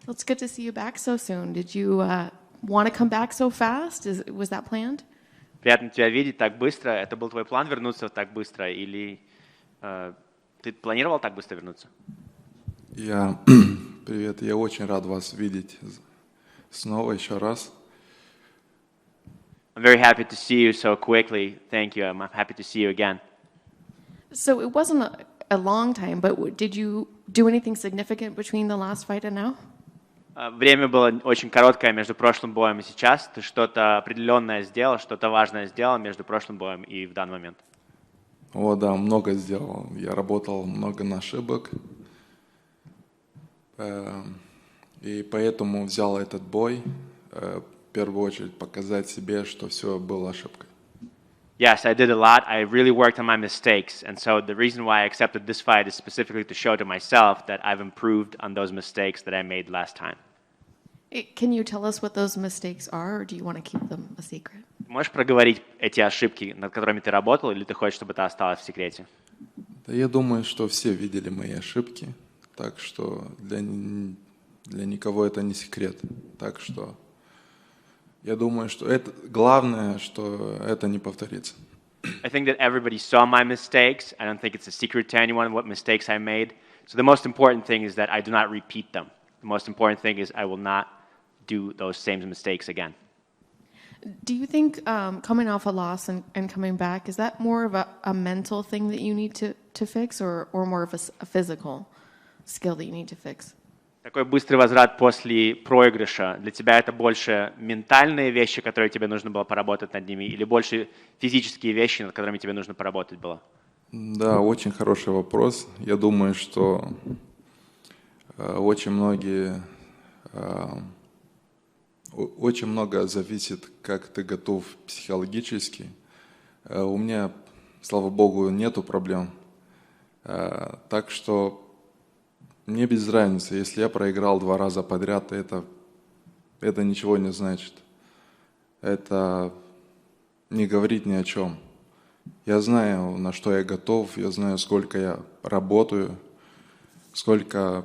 Well, it's good to see you back so soon. Did you want to come back so fast? Was that planned? Приятно тебя видеть так быстро. Это был твой план вернуться так быстро, или ты планировал так быстро вернуться? Привет, я очень рад вас видеть снова еще раз. I'm very happy to see you so quickly. Thank you. I'm happy to see you again. So it wasn't a long time, but did you do anything significant between the last fight and now? Время было очень короткое между прошлым боем и сейчас. Ты что-то определенное сделал, что-то важное сделал между прошлым боем и в данный момент? О, да, много сделал. Я работал много на ошибок. И поэтому взял этот бой. В первую очередь показать себе, что все было ошибкой. Yes, I did a lot. I really worked on my mistakes. And so the reason why I accepted this fight is specifically to show to myself that I've improved on those mistakes that I made last time. Can you tell us what those mistakes are, or do you want to keep them a secret? Можешь проговорить эти ошибки, над которыми ты работал, или ты хочешь, чтобы это осталось в секрете? Да, я думаю, что все видели мои ошибки, так что для никого это не секрет. Так что я думаю, что это главное, что это не повторится. I think that everybody saw my mistakes. I don't think it's a secret to anyone what mistakes I made. So the most important thing is that I do not repeat them. The most important thing is I will not do those same mistakes again. Do you think coming off a loss and coming back, is that more of a mental thing that you need to fix, or more of a physical skill that you need to fix? Такой быстрый возврат после проигрыша, для тебя это больше ментальные вещи, которые тебе нужно было поработать над ними, или больше физические вещи, над которыми тебе нужно поработать было? Да, очень хороший вопрос. Я думаю, что очень много зависит, как ты готов психологически. У меня, слава богу, нету проблем. Так что мне без разницы, если я проиграл 2 раза подряд, это ничего не значит. Это не говорит ни о чем. Я знаю, на что я готов, я знаю, сколько я работаю, сколько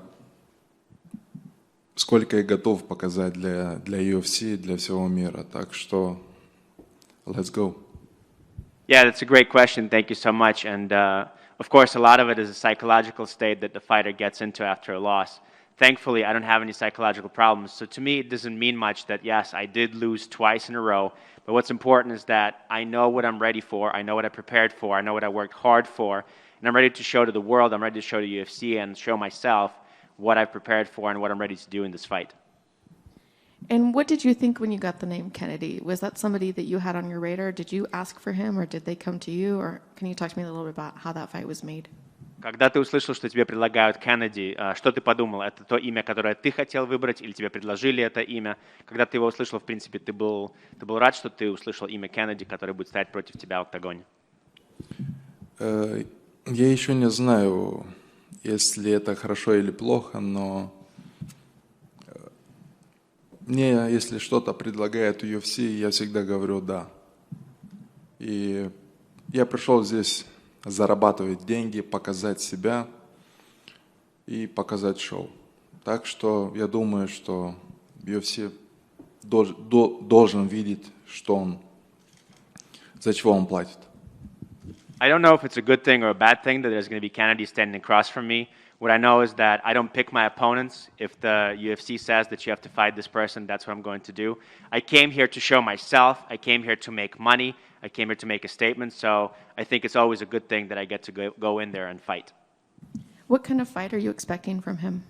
я готов показать для UFC, для всего мира. Так что, let's go. Yeah, that's a great question. Thank you so much. And of course, a lot of it is a psychological state that the fighter gets into after a loss. Thankfully, I don't have any psychological problems. So to me, it doesn't mean much that, yes, I did lose twice in a row. But what's important is that I know what I'm ready for. I know what I prepared for. I know what I worked hard for. And I'm ready to show to the world. I'm ready to show to UFC and show myself what I've prepared for and what I'm ready to do in this fight. And what did you think when you got the name Kennedy? Was that somebody that you had on your radar? Did you ask for him, or did they come to you? Or can you talk to me a little bit about how that fight was made? Когда ты услышал, что тебе предлагают Кеннеди, что ты подумал? Это то имя, которое ты хотел выбрать, или тебе предложили это имя? Когда ты его услышал, в принципе, ты был рад, что ты услышал имя Кеннеди, который будет стоять против тебя в октагоне? Я еще не знаю, если это хорошо или плохо, но мне, если что-то предлагает UFC, я всегда говорю «да». И я пришел здесь зарабатывать деньги, показать себя и показать шоу. Так что я думаю, что UFC должен видеть, за чего он платит. I don't know if it's a good thing or a bad thing that there's going to be Kennedy standing across from me. What I know is that I don't pick my opponents. If the UFC says that you have to fight this person, that's what I'm going to do. I came here to show myself. I came here to make money. I came here to make a statement. So I think it's always a good thing that I get to go in there and fight. What kind of fight are you expecting from him?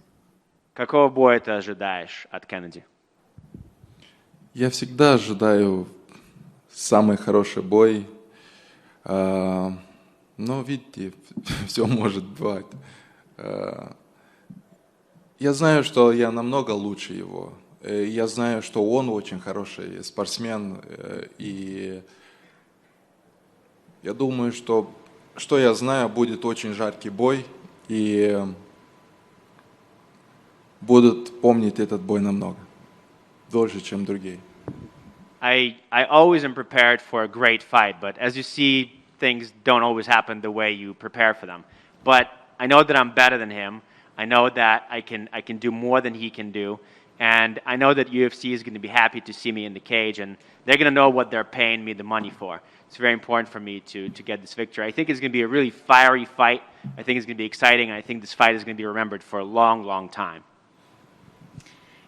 Какого боя ты ожидаешь от Кеннеди? Я всегда ожидаю самый хороший бой. Но, видите, все может бывать. Я знаю, что я намного лучше его. Я знаю, что он очень хороший спортсмен. И я думаю, что я знаю, будет очень жаркий бой. И будут помнить этот бой намного. Дольше, чем другие. I always am prepared for a great fight, but as you see, things don't always happen the way you prepare for them. But I know that I'm better than him. I know that I can do more than he can do. And I know that UFC is going to be happy to see me in the cage, and they're going to know what they're paying me the money for. It's very important for me to get this victory. I think it's going to be a really fiery fight. I think it's going to be exciting. I think this fight is going to be remembered for a long, long time.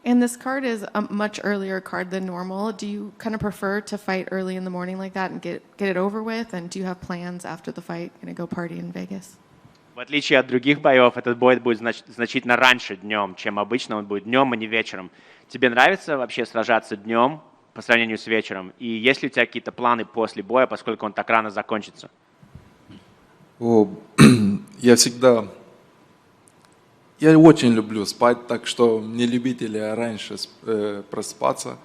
And this card is a much earlier card than normal. Do you kind of prefer to fight early in the morning like that and get it over with? And do you have plans after the fight? Gonna go party in Vegas? В отличие от других боев, этот бой будет значительно раньше днем, чем обычно. Он будет днем, а не вечером. Тебе нравится вообще сражаться днем по сравнению с вечером? И есть ли у тебя какие-то планы после боя, поскольку он так рано закончится? Я очень люблю спать, так что не любители раньше просыпаться.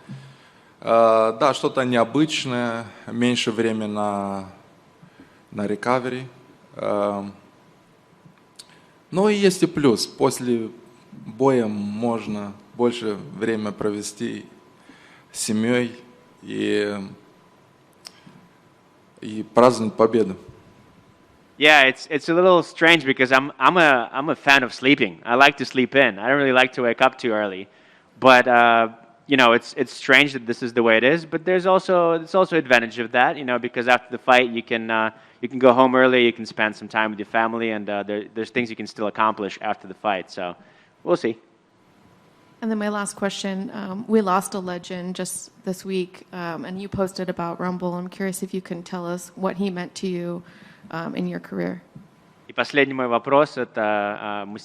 Да, что-то необычное, меньше времени на recovery. Но и есть и плюс. После боя можно больше времени провести с семьей и праздновать победу. Yeah, it's a little strange because I'm a fan of sleeping. I like to sleep in. I don't really like to wake up too early, but it's strange that this is the way it is. But there's also advantage of that, because after the fight you can go home early, you can spend some time with your family, and there's things you can still accomplish after the fight. So we'll see. And then my last question, we lost a legend just this week, and you posted about Rumble. I'm curious if you can tell us what he meant to you in your career. И последний мой вопрос, это мы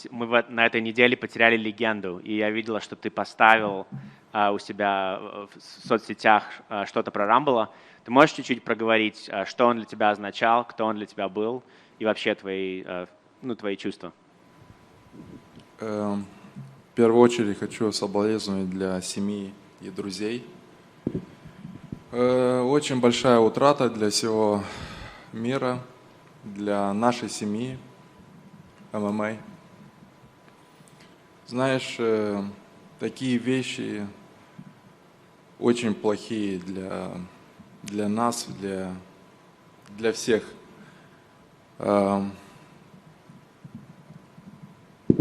на этой неделе потеряли легенду, и я видела, что ты поставил у себя в соцсетях что-то про Рамбола. Ты можешь чуть-чуть проговорить, что он для тебя означал, кто он для тебя был, и вообще твои чувства? В первую очередь хочу соболезновать для семьи и друзей. Очень большая утрата для всего мира, для нашей семьи, ММА. Знаешь, такие вещи очень плохие для нас, для всех.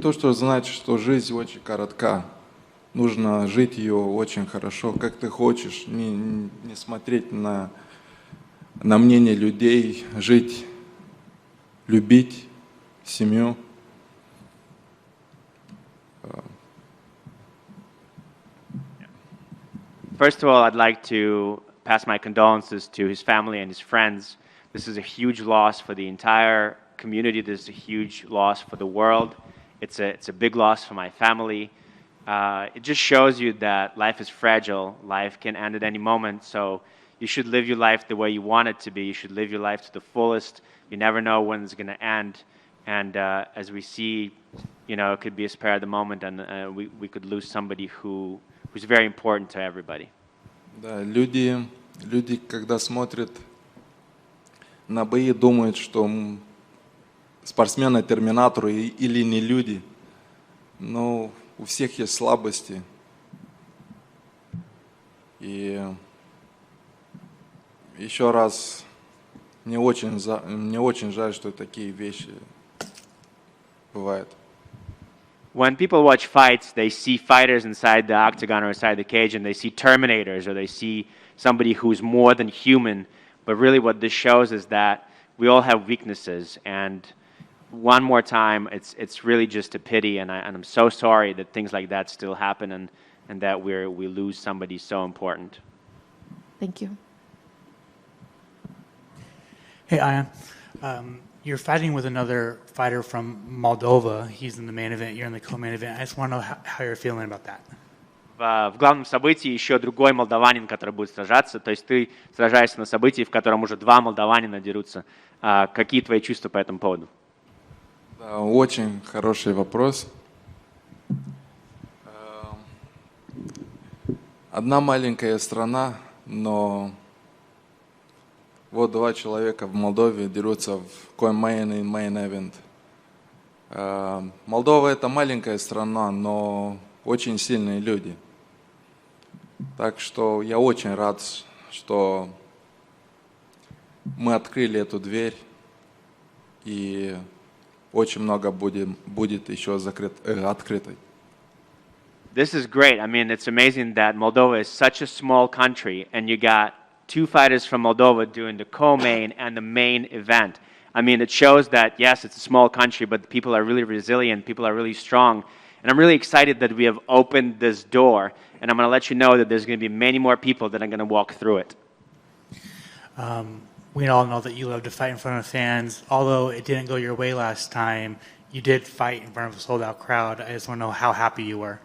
То, что значит, что жизнь очень коротка. Нужно жить ее очень хорошо, как ты хочешь, не смотреть на мнение людей, жить, любить семью. First of all, I'd like to pass my condolences to his family and his friends. This is a huge loss for the entire community. This is a huge loss for the world. It's a big loss for my family. It just shows you that life is fragile. Life can end at any moment. So you should live your life the way you want it to be. You should live your life to the fullest. You never know when it's going to end. And as we see, it could be a spare of the moment, and we could lose somebody who's very important to everybody. Да, люди, когда смотрят на бои, думают, что спортсмены терминаторы или не люди. Но у всех есть слабости. И еще раз, мне очень жаль, что такие вещи бывают. When people watch fights, they see fighters inside the octagon or inside the cage, and they see Terminators, or they see somebody who's more than human. But really what this shows is that we all have weaknesses. And one more time, it's really just a pity, and I'm so sorry that things like that still happen, and that we lose somebody so important. Thank you. Hey, Ion. You're fighting with another fighter from Moldova. He's in the main event. You're in the co-main event. I just want to know how you're feeling about that. В главном событии еще другой молдаванин, который будет сражаться. То есть ты сражаешься на событии, в котором уже два молдаванина дерутся. Какие твои чувства по этому поводу? Да, очень хороший вопрос. Одна маленькая страна, но вот два человека в Молдове дерутся в co-main и main event. Молдова это маленькая страна, но очень сильные люди. Так что я очень рад, что мы открыли эту дверь и очень много будет еще открытой. This is great. I mean, it's amazing that Moldova is such a small country, and you got two fighters from Moldova doing the co-main and the main event. I mean, it shows that, yes, it's a small country, but people are really resilient, people are really strong. And I'm really excited that we have opened this door, and I'm going to let you know that there's going to be many more people that are going to walk through it. We all know that you love to fight in front of fans. Although it didn't go your way last time, you did fight in front of a sold-out crowd. I just want to know how happy you were.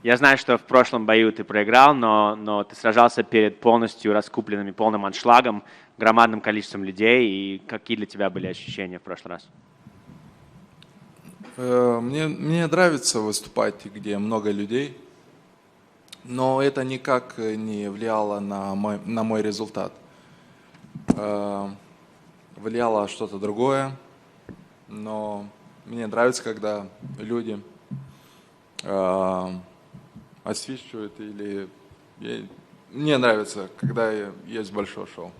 Я знаю, что в прошлом бою ты проиграл, но ты сражался перед полностью раскупленными, полным аншлагом, громадным количеством людей. И какие для тебя были ощущения в прошлый раз? Мне нравится выступать, где много людей, но это никак не влияло на мой результат. Влияло что-то другое, но мне нравится, когда люди освещают мне нравится, когда есть большое шоу.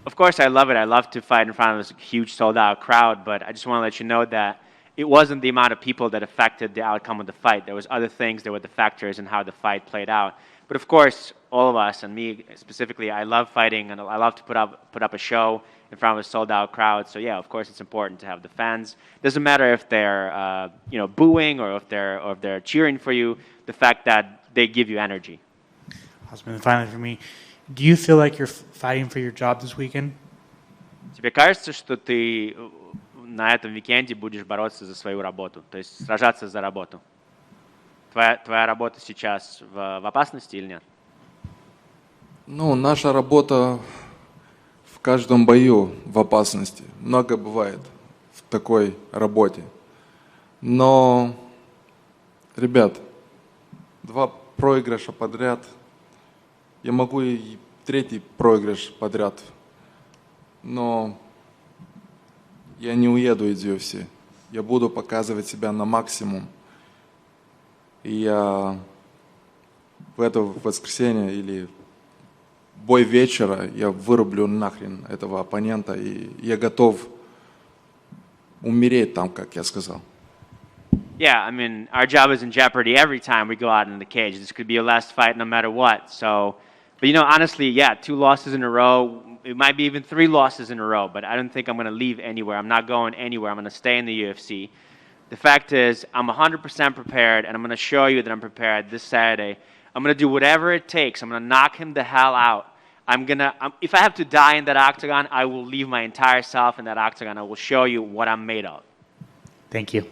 Of course, I love it. I love to fight in front of a huge sold-out crowd, but I just want to let you know that it wasn't the amount of people that affected the outcome of the fight. There was other things. There were the factors in how the fight played out. But of course, all of us, and me specifically, I love fighting, and I love to put up a show in front of a sold-out crowd. So yeah, of course, it's important to have the fans. Doesn't matter if they're booing or if they're cheering for you. The fact that they give you energy. Awesome. And finally, for me, do you feel like you're fighting for your job this weekend? Тебе кажется, что ты на этом уикенде будешь бороться за свою работу, то есть сражаться за работу? Твоя работа сейчас в опасности или нет? Ну, наша работа в каждом бою в опасности. Много бывает в такой работе. Но, ребят, 2 проигрыша подряд. Я могу и 3-й проигрыш подряд. Но я не уеду из UFC. Я буду показывать себя на максимум. И я в это воскресенье или бой вечера я вырублю нахрен этого оппонента. И я готов умереть там, как я сказал. Yeah, I mean, our job is in jeopardy every time we go out in the cage. This could be your last fight no matter what. So, but honestly, yeah, 2 losses in a row. It might be even 3 losses in a row, but I don't think I'm going to leave anywhere. I'm not going anywhere. I'm going to stay in the UFC. The fact is, I'm 100% prepared, and I'm going to show you that I'm prepared this Saturday. I'm going to do whatever it takes. I'm going to knock him the hell out. If I have to die in that octagon, I will leave my entire self in that octagon. I will show you what I'm made of. Thank you.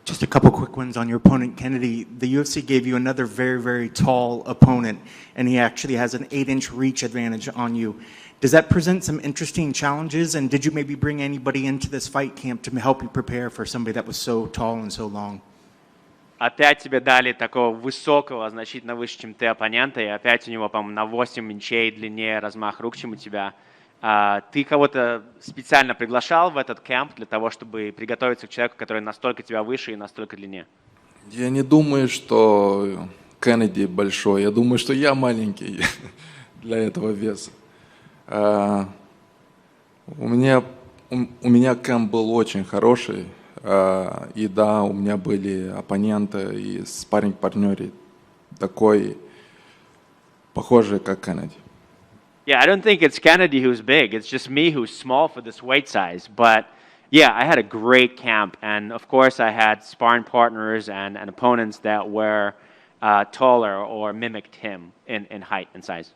Just a couple quick ones on your opponent, Kennedy. The UFC gave you another very, very tall opponent, and he actually has an 8-inch reach advantage on you. Does that present some interesting challenges, and did you maybe bring anybody into this fight camp to help you prepare for somebody that was so tall and so long? Опять тебе дали такого высокого, значительно выше, чем ты, оппонента, и опять у него, по-моему, на 8 инчей длиннее размах рук, чем у тебя. Ты кого-то специально приглашал в этот кемп для того, чтобы приготовиться к человеку, который настолько тебя выше и настолько длиннее? Я не думаю, что Кеннеди большой. Я думаю, что я маленький для этого веса. У меня кемп был очень хороший. И да, у меня были оппоненты и спарринг-партнеры такой, похожий, как Кеннеди. Yeah, I don't think it's Kennedy who's big. It's just me who's small for this weight size. But yeah, I had a great camp. And of course, I had sparring partners and opponents that were taller or mimicked him in height and size.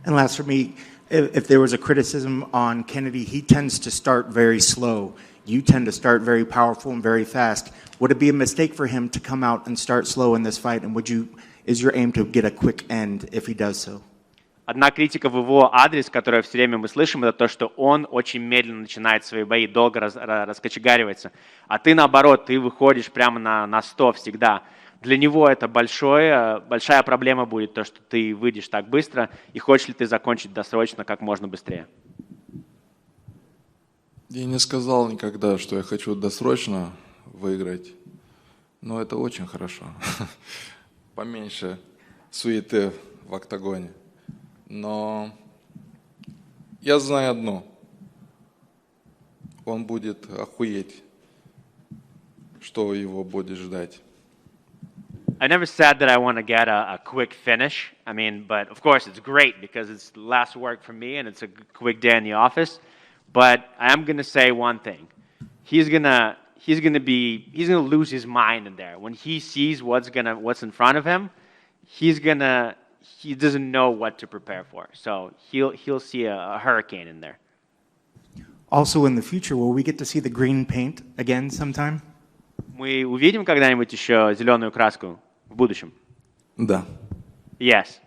And last for me, if there was a criticism on Kennedy, he tends to start very slow. You tend to start very powerful and very fast. Would it be a mistake for him to come out and start slow in this fight? And is your aim to get a quick end if he does so? Одна критика в его адрес, которую все время мы слышим, это то, что он очень медленно начинает свои бои, долго раскочегаривается. А ты, наоборот, ты выходишь прямо на 100 всегда. Для него это большая проблема будет, то, что ты выйдешь так быстро, и хочешь ли ты закончить досрочно как можно быстрее. Я не сказал никогда, что я хочу досрочно выиграть, но это очень хорошо. Поменьше суеты в октагоне. Но я знаю одно. он будет охуеть, что его будет ждать. I never said that I want to get a quick finish. I mean, but of course it's great because it's less work for me and it's a quick day in the office. But I am going to say one thing. He's going to lose his mind in there. When he sees what's in front of him, he doesn't know what to prepare for. So he'll see a hurricane in there. Also, in the future, will we get to see the green paint again sometime? Мы увидим когда-нибудь еще зеленую краску в будущем? Да. Yes.